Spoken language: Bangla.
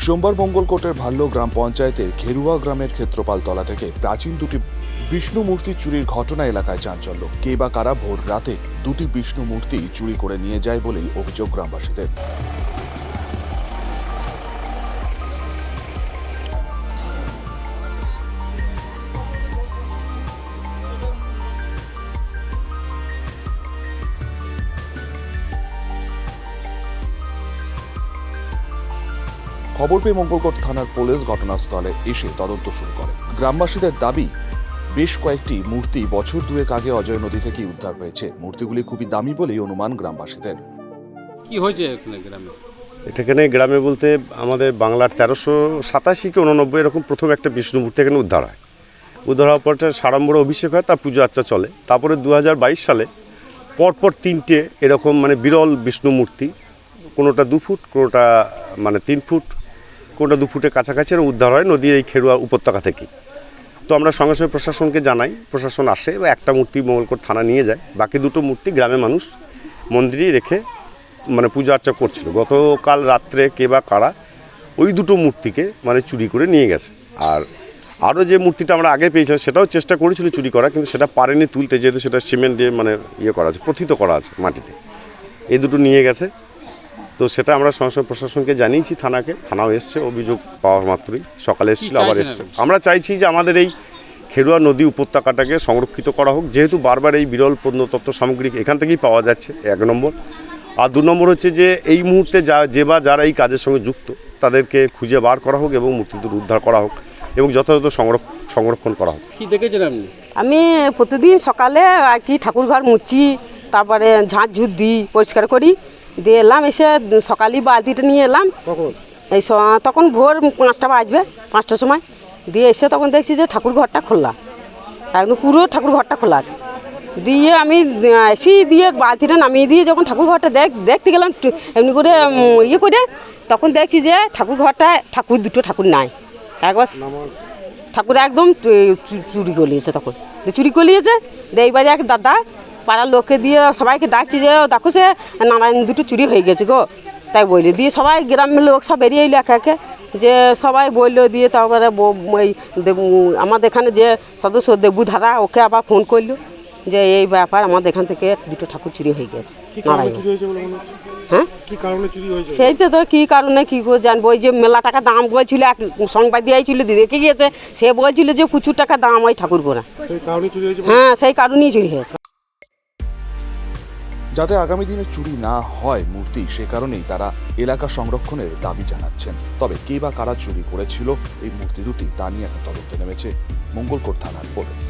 সোমবার মঙ্গলকোটের ভাল্লো গ্রাম পঞ্চায়েতের খেরুয়া গ্রামের ক্ষেত্রপালতলা থেকে প্রাচীন দুটি বিষ্ণু মূর্তি চুরির ঘটনা এলাকায় চাঞ্চল্য। কে বা কারা ভোর রাতে দুটি বিষ্ণু মূর্তি চুরি করে নিয়ে যায় বলেই অভিযোগ গ্রামবাসীদের। খবর পেয়ে মঙ্গলকোট থানার পুলিশ ঘটনাস্থলে এসে তদন্ত শুরু করে। গ্রামবাসীদের দাবি, বেশ কয়েকটি মূর্তি বছর দুয়েক আগে অজয় নদী থেকে উদ্ধার হয়েছে। মূর্তিগুলি খুবই দামি বলেই অনুমান গ্রামবাসীদের। কি হয়েছে এখানে গ্রামে? এখানে গ্রামে বলতে আমাদের বাংলার 1387 কি 89 এরকম প্রথম একটা বিষ্ণু মূর্তি এখানে উদ্ধার হয়। উদ্ধার হওয়ার পর সাড়ম্বরে অভিষেক হয়, তার পুজো আর্চা চলে। তারপরে 2022 সালে পরপর তিনটে এরকম বিরল বিষ্ণু মূর্তি, কোনোটা 2 ফুট, কোনোটা 3 ফুট, কোনোটা 2 ফুটের কাছাকাছি উদ্ধার হয় নদীর এই খেরুয়া উপত্যকা থেকে। তো আমরা সঙ্গে সঙ্গে প্রশাসনকে জানাই, প্রশাসন আসে, একটা মূর্তি মঙ্গলকোট থানা নিয়ে যায়। বাকি দুটো মূর্তি গ্রামের মানুষ মন্দিরেই রেখে পূজা আর্চা করছিল। গতকাল রাত্রে কে বা কারা ওই দুটো মূর্তিকে চুরি করে নিয়ে গেছে। আর আরও যে মূর্তিটা আমরা আগে পেয়েছিলাম সেটাও চেষ্টা করেছিল চুরি করা, কিন্তু সেটা পারেনি তুলতে, যেহেতু সেটা সিমেন্ট দিয়ে ইয়ে করা আছে, প্রথিত করা আছে মাটিতে। এই দুটো নিয়ে গেছে। তো সেটা আমরা সঙ্গে সঙ্গে প্রশাসনকে জানিয়েছি, থানাও এসছে। অভিযোগ পাওয়ার মাত্রই সকালে এসেছিল, আবার এসছে। আমরা চাইছি যে আমাদের এই খেরুয়া নদী উপত্যকাটাকে সংরক্ষিত করা হোক, যেহেতু বারবার এই বিরল প্রত্নতত্ত্ব সামগ্রী এখান থেকেই পাওয়া যাচ্ছে, 1 নম্বর। আর 2 নম্বর হচ্ছে যে এই মুহূর্তে যারা এই কাজের সঙ্গে যুক্ত তাদেরকে খুঁজে বার করা হোক এবং মূর্তি দুটো উদ্ধার করা হোক এবং যথাযথ সংরক্ষণ করা হোক। কি দেখেছেন আপনি? আমি প্রতিদিন সকালে আর কি ঠাকুর ঘর মুছি, তারপরে ঝাঁট ঝুট দিই, পরিষ্কার করি, দিয়ে এলাম। এসে সকালেই বালতিটা নিয়ে এলাম। এই তখন ভোর 5টা বাজবে, 5টার সময়। দিয়ে এসে তখন দেখছি যে ঠাকুর ঘরটা খোলা, একদম পুরো ঠাকুর ঘরটা খোলা আছে। দিয়ে আমি এসে দিয়ে বালতিটা নামিয়ে দিয়ে যখন ঠাকুর ঘরটা দেখতে গেলাম এমনি করে ইয়ে করে, তখন দেখছি যে ঠাকুর ঘরটায় দুটো ঠাকুর নাই। একবার ঠাকুর একদম চুরি করলিয়েছে। তখন চুরি করলিয়েছে, এইবারে এক দাদা পাড়ার লোককে দিয়ে সবাইকে ডাকছি যে দেখো সে নারায়ণ দুটো চুরি হয়ে গেছে গো, তাই বললি। দিয়ে সবাই গ্রামের লোক সব বেরিয়ে এলো একে একে, যে সবাই বললো। দিয়ে তারপরে আমাদের এখানে যে সদস্য দেবুধারা, ওকে আবার ফোন করলো যে এই ব্যাপার, আমাদের এখান থেকে দুটো ঠাকুর চুরি হয়ে গেছে। হ্যাঁ, সেইটা তো কী কারণে কী করে জানবো। ওই যে মেলা টাকা দাম বলছিল, এক সংবাদ দিয়েছিল, দেখে গিয়েছে, সে বলছিল যে প্রচুর টাকা দাম ওই ঠাকুরগুলো। হ্যাঁ, সেই কারণেই চুরি হয়েছে। যাতে আগামী দিনে চুরি না হয় মূর্তি, সে কারণেই তারা এলাকা সংরক্ষণের দাবি জানাচ্ছেন। তবে কে বা কারা চুরি করেছিল এই মূর্তি দুটি তা নিয়ে এখন তদন্তে নেমেছে মঙ্গলকোট থানার পুলিশ।